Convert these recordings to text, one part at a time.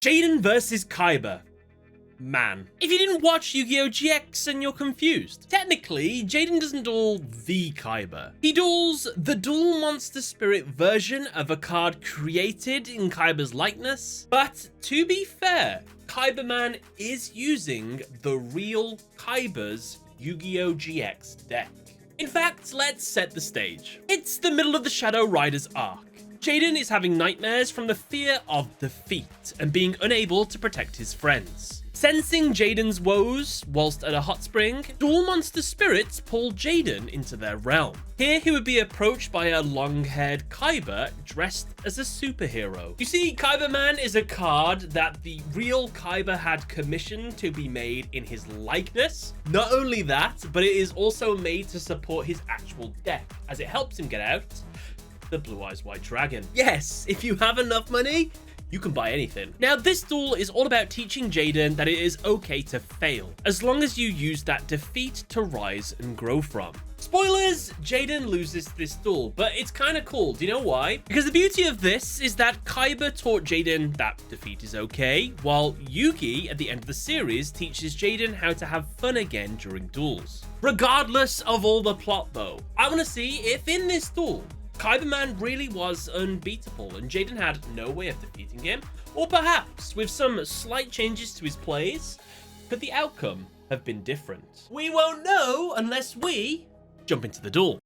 Jaden versus Kaibaman. If you didn't watch Yu-Gi-Oh! GX and you're confused, technically, Jaden doesn't duel the Kaiba. He duels the dual monster spirit version of a card created in Kaiba's likeness. But to be fair, Kaibaman is using the real Kaiba's Yu-Gi-Oh! GX deck. In fact, let's set the stage. It's the middle of the Shadow Riders arc. Jaden is having nightmares from the fear of defeat and being unable to protect his friends. Sensing Jaden's woes whilst at a hot spring, dual monster spirits pull Jaden into their realm. Here he would be approached by a long-haired Kaiba dressed as a superhero. You see, Kaibaman is a card that the real Kaiba had commissioned to be made in his likeness. Not only that, but it is also made to support his actual deck, as it helps him get out the Blue Eyes White Dragon. Yes, if you have enough money, you can buy anything. Now, this duel is all about teaching Jaden that it is okay to fail, as long as you use that defeat to rise and grow from. Spoilers, Jaden loses this duel, but it's kind of cool. Do you know why? Because the beauty of this is that Kaiba taught Jaden that defeat is okay, while Yugi, at the end of the series, teaches Jaden how to have fun again during duels. Regardless of all the plot though, I want to see if in this duel, Kaibaman really was unbeatable and Jaden had no way of defeating him, or perhaps with some slight changes to his plays, could the outcome have been different? We won't know unless we jump into the duel.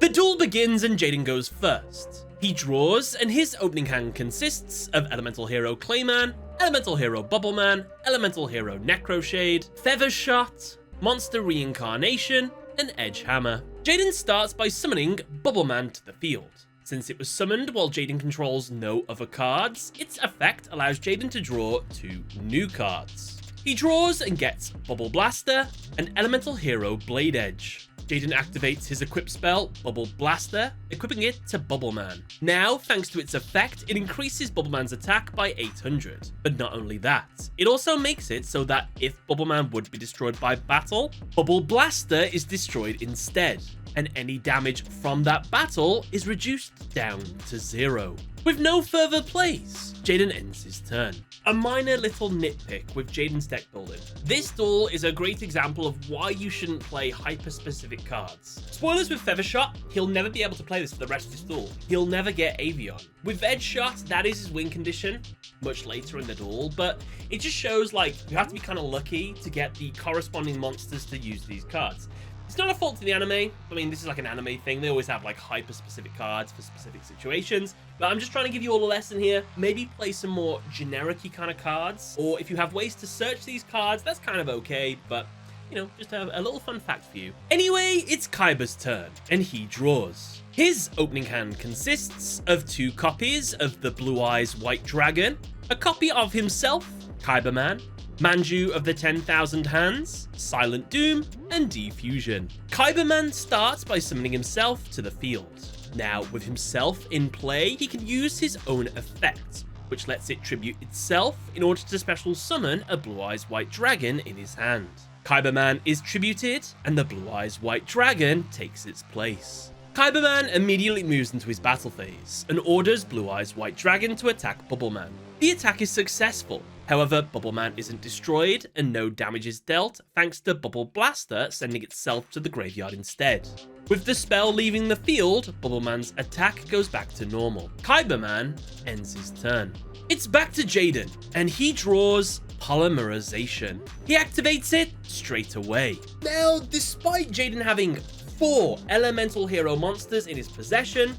The duel begins and Jaden goes first. He draws and his opening hand consists of Elemental Hero Clayman, Elemental Hero Bubbleman, Elemental Hero Necroshade, Feather Shot, Monster Reincarnation, and Edge Hammer. Jaden starts by summoning Bubbleman to the field. Since it was summoned while Jaden controls no other cards, its effect allows Jaden to draw 2 new cards. He draws and gets Bubble Blaster and Elemental Hero Blade Edge. Jaden activates his equip spell, Bubble Blaster, equipping it to Bubbleman. Now, thanks to its effect, it increases Bubbleman's attack by 800. But not only that, it also makes it so that if Bubbleman would be destroyed by battle, Bubble Blaster is destroyed instead, and any damage from that battle is reduced down to 0. With no further plays, Jaden ends his turn. A minor little nitpick with Jaden's deck building. This duel is a great example of why you shouldn't play hyper-specific cards. Spoilers with Feather Shot, he'll never be able to play this for the rest of his duel. He'll never get Avion. With Edge Shot, that is his win condition, much later in the duel, but it just shows like you have to be kind of lucky to get the corresponding monsters to use these cards. It's not a fault to the anime. I mean, this is like an anime thing. They always have like hyper-specific cards for specific situations. But I'm just trying to give you all a lesson here. Maybe play some more generic-y kind of cards. Or if you have ways to search these cards, that's kind of okay. But, you know, just a little fun fact for you. Anyway, it's Kaiba's turn, and he draws. His opening hand consists of 2 copies of the Blue Eyes White Dragon, a copy of himself, Kaibaman, Manju of the 10,000 Hands, Silent Doom, and Defusion. Kaibaman starts by summoning himself to the field. Now, with himself in play, he can use his own effect, which lets it tribute itself in order to special summon a Blue Eyes White Dragon in his hand. Kaibaman is tributed, and the Blue Eyes White Dragon takes its place. Kaibaman immediately moves into his battle phase and orders Blue Eyes White Dragon to attack Bubbleman. The attack is successful. However, Bubbleman isn't destroyed and no damage is dealt thanks to Bubble Blaster sending itself to the graveyard instead. With the spell leaving the field, Bubbleman's attack goes back to normal. Kaibaman ends his turn. It's back to Jaden, and he draws Polymerization. He activates it straight away. Now, despite Jaden having 4 elemental hero monsters in his possession,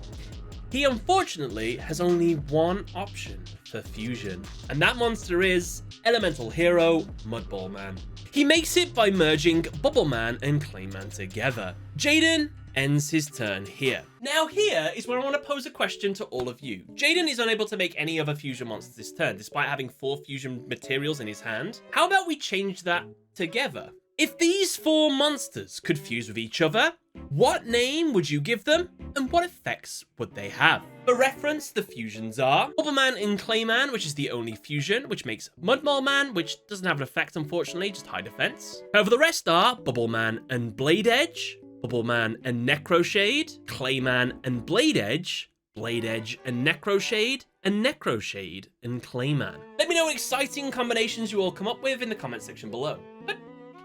he unfortunately has only one option for fusion, and that monster is Elemental Hero Mudball Man. He makes it by merging Bubbleman and Clayman together. Jaden ends his turn here. Now here is where I want to pose a question to all of you. Jaden is unable to make any other fusion monsters this turn, despite having 4 fusion materials in his hand. How about we change that together? If these 4 monsters could fuse with each other, what name would you give them, and what effects would they have? For reference, the fusions are Bubbleman and Clayman, which is the only fusion, which makes Mudball Man, which doesn't have an effect, unfortunately, just high defense. However, the rest are Bubbleman and Blade Edge, Bubbleman and Necroshade, Clayman and Blade Edge, Blade Edge and Necro Shade, and Necro Shade and Clayman. Let me know what exciting combinations you all come up with in the comment section below. But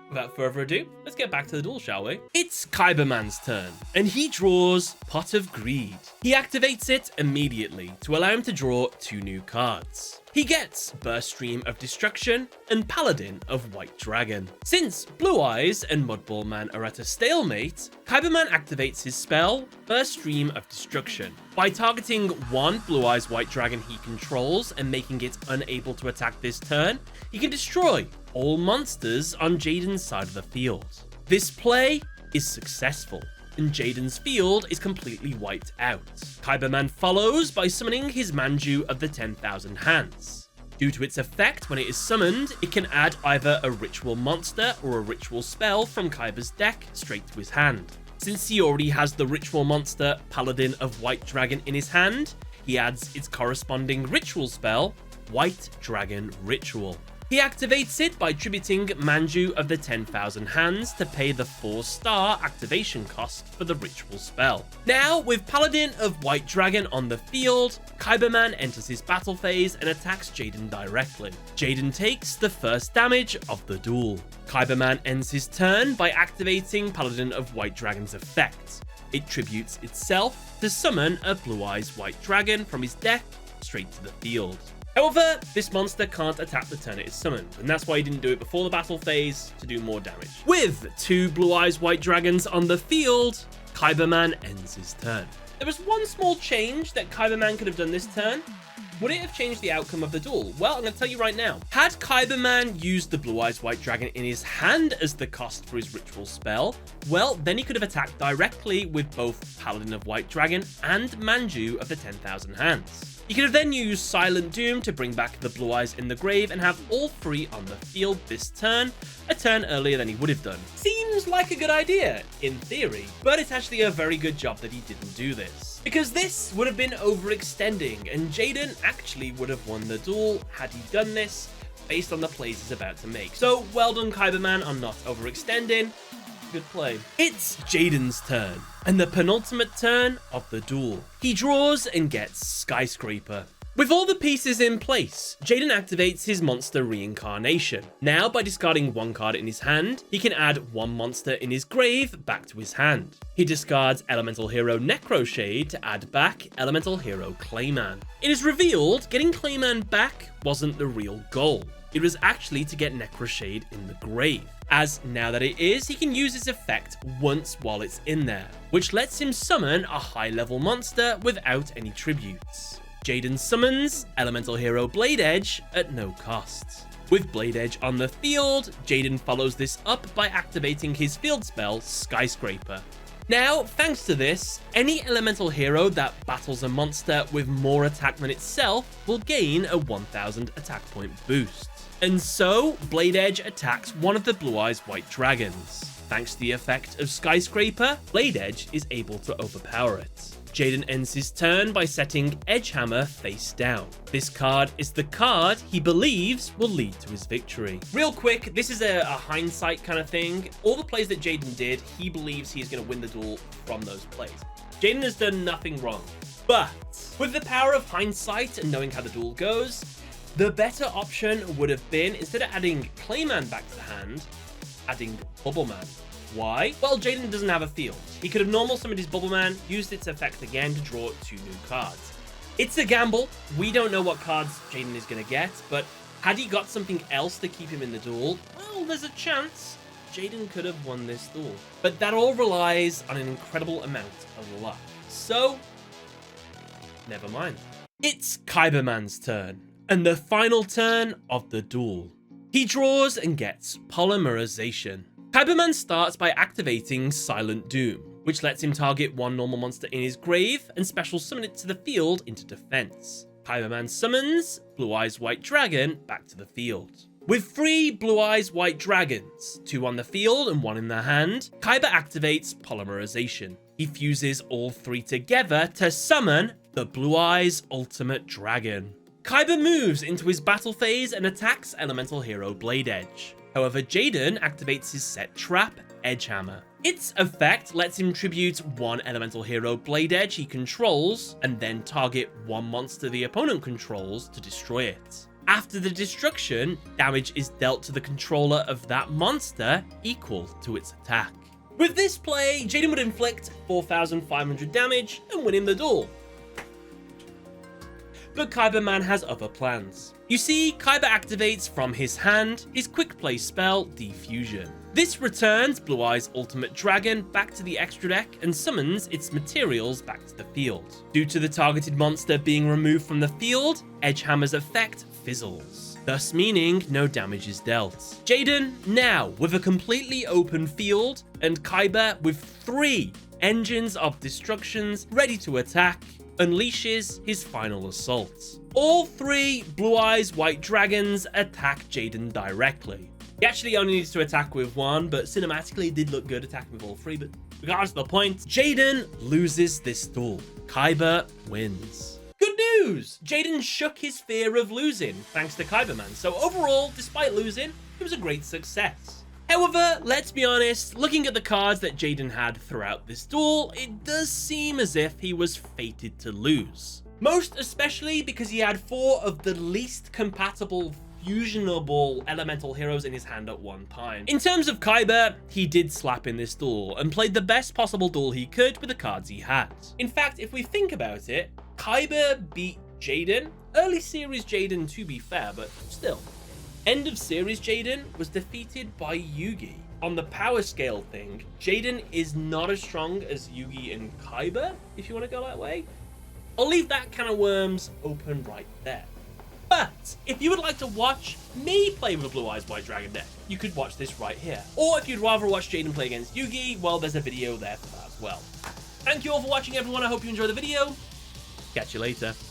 without further ado, let's get back to the duel, shall we? It's Kaibaman's turn, and he draws Pot of Greed. He activates it immediately to allow him to draw 2 new cards. He gets Burst Stream of Destruction and Paladin of White Dragon. Since Blue Eyes and Mudball Man are at a stalemate, Kaibaman activates his spell, Burst Stream of Destruction. By targeting one Blue Eyes White Dragon he controls and making it unable to attack this turn, he can destroy all monsters on Jaden's side of the field. This play is successful, and Jaden's field is completely wiped out. Kaibaman follows by summoning his Manju of the 10,000 Hands. Due to its effect, when it is summoned, it can add either a ritual monster or a ritual spell from Kaiba's deck straight to his hand. Since he already has the ritual monster Paladin of White Dragon in his hand, he adds its corresponding ritual spell, White Dragon Ritual. He activates it by tributing Manju of the 10,000 Hands to pay the 4-star activation cost for the ritual spell. Now, with Paladin of White Dragon on the field, Kaibaman enters his battle phase and attacks Jaden directly. Jaden takes the first damage of the duel. Kaibaman ends his turn by activating Paladin of White Dragon's effect. It tributes itself to summon a Blue Eyes White Dragon from his deck straight to the field. However, this monster can't attack the turn it is summoned, and that's why he didn't do it before the battle phase to do more damage. With 2 Blue Eyes White Dragons on the field, Kaibaman ends his turn. There was one small change that Kaibaman could have done this turn. Would it have changed the outcome of the duel? Well, I'm going to tell you right now. Had Kaibaman used the Blue Eyes White Dragon in his hand as the cost for his ritual spell, well, then he could have attacked directly with both Paladin of White Dragon and Manju of the 10,000 Hands. He could have then used Silent Doom to bring back the Blue Eyes in the grave and have all 3 on the field this turn, a turn earlier than he would have done. Seems like a good idea, in theory, but it's actually a very good job that he didn't do this. Because this would have been overextending, and Jaden actually would have won the duel had he done this, based on the plays he's about to make. So, well done Kaibaman on not overextending. Good play. It's Jaden's turn, and the penultimate turn of the duel. He draws and gets Skyscraper. With all the pieces in place, Jaden activates his monster reincarnation. Now, by discarding 1 card in his hand, he can add 1 monster in his grave back to his hand. He discards Elemental Hero Necro Shade to add back Elemental Hero Clayman. It is revealed getting Clayman back wasn't the real goal. It was actually to get Necro Shade in the grave, as now that it is, he can use its effect once while it's in there, which lets him summon a high-level monster without any tributes. Jaden summons Elemental Hero Blade Edge at no cost. With Blade Edge on the field, Jaden follows this up by activating his field spell, Skyscraper. Now, thanks to this, any elemental hero that battles a monster with more attack than itself will gain a 1000 attack point boost. And so, Blade Edge attacks one of the Blue Eyes White Dragons. Thanks to the effect of Skyscraper, Blade Edge is able to overpower it. Jaden ends his turn by setting Edgehammer face down. This card is the card he believes will lead to his victory. Real quick, this is a hindsight kind of thing. All the plays that Jaden did, he believes he is going to win the duel from those plays. Jaden has done nothing wrong. But with the power of hindsight and knowing how the duel goes, the better option would have been, instead of adding Clayman back to the hand, adding Bubbleman. Why? Well, Jaden doesn't have a field. He could have normal summoned his Bubbleman, used its effect again to draw 2 new cards. It's a gamble. We don't know what cards Jaden is going to get, but had he got something else to keep him in the duel, well, there's a chance Jaden could have won this duel. But that all relies on an incredible amount of luck. So, never mind. It's Kaibaman's turn, and the final turn of the duel. He draws and gets Polymerization. Kaibaman starts by activating Silent Doom, which lets him target 1 normal monster in his grave and special summon it to the field into defense. Kaibaman summons Blue Eyes White Dragon back to the field. With 3 Blue Eyes White Dragons, 2 on the field and 1 in their hand, Kaiba activates Polymerization. He fuses all 3 together to summon the Blue Eyes Ultimate Dragon. Kaiba moves into his battle phase and attacks Elemental Hero Blade Edge. However, Jaden activates his set trap, Edgehammer. Its effect lets him tribute one elemental hero blade edge he controls, and then target one monster the opponent controls to destroy it. After the destruction, damage is dealt to the controller of that monster equal to its attack. With this play, Jaden would inflict 4,500 damage and win him the duel. But Kaibaman has other plans. You see, Kaiba activates from his hand his quick play spell, Defusion. This returns Blue Eye's ultimate dragon back to the extra deck and summons its materials back to the field. Due to the targeted monster being removed from the field, Edgehammer's effect fizzles, thus meaning no damage is dealt. Jaden, now with a completely open field, and Kaiba with 3 engines of destructions ready to attack, unleashes his final assault. All 3 Blue Eyes White Dragons attack Jaden directly. He actually only needs to attack with 1, but cinematically it did look good attacking with all 3, but regardless of the point, Jaden loses this duel. Kaiba wins. Good news! Jaden shook his fear of losing thanks to Kaibaman, so overall, despite losing, it was a great success. However, let's be honest, looking at the cards that Jaden had throughout this duel, it does seem as if he was fated to lose. Most especially because he had 4 of the least compatible fusionable elemental heroes in his hand at one time. In terms of Kaiba, he did slap in this duel and played the best possible duel he could with the cards he had. In fact, if we think about it, Kaiba beat Jaden. Early series Jaden, to be fair, but still. End of series Jaden was defeated by Yugioh. On the power scale thing, Jaden is not as strong as Yugioh and Kaiba, if you want to go that way. I'll leave that can of worms open right there. But if you would like to watch me play with a Blue Eyes White Dragon deck, you could watch this right here. Or if you'd rather watch Jaden play against Yugioh, well, there's a video there for that as well. Thank you all for watching, everyone. I hope you enjoyed the video. Catch you later.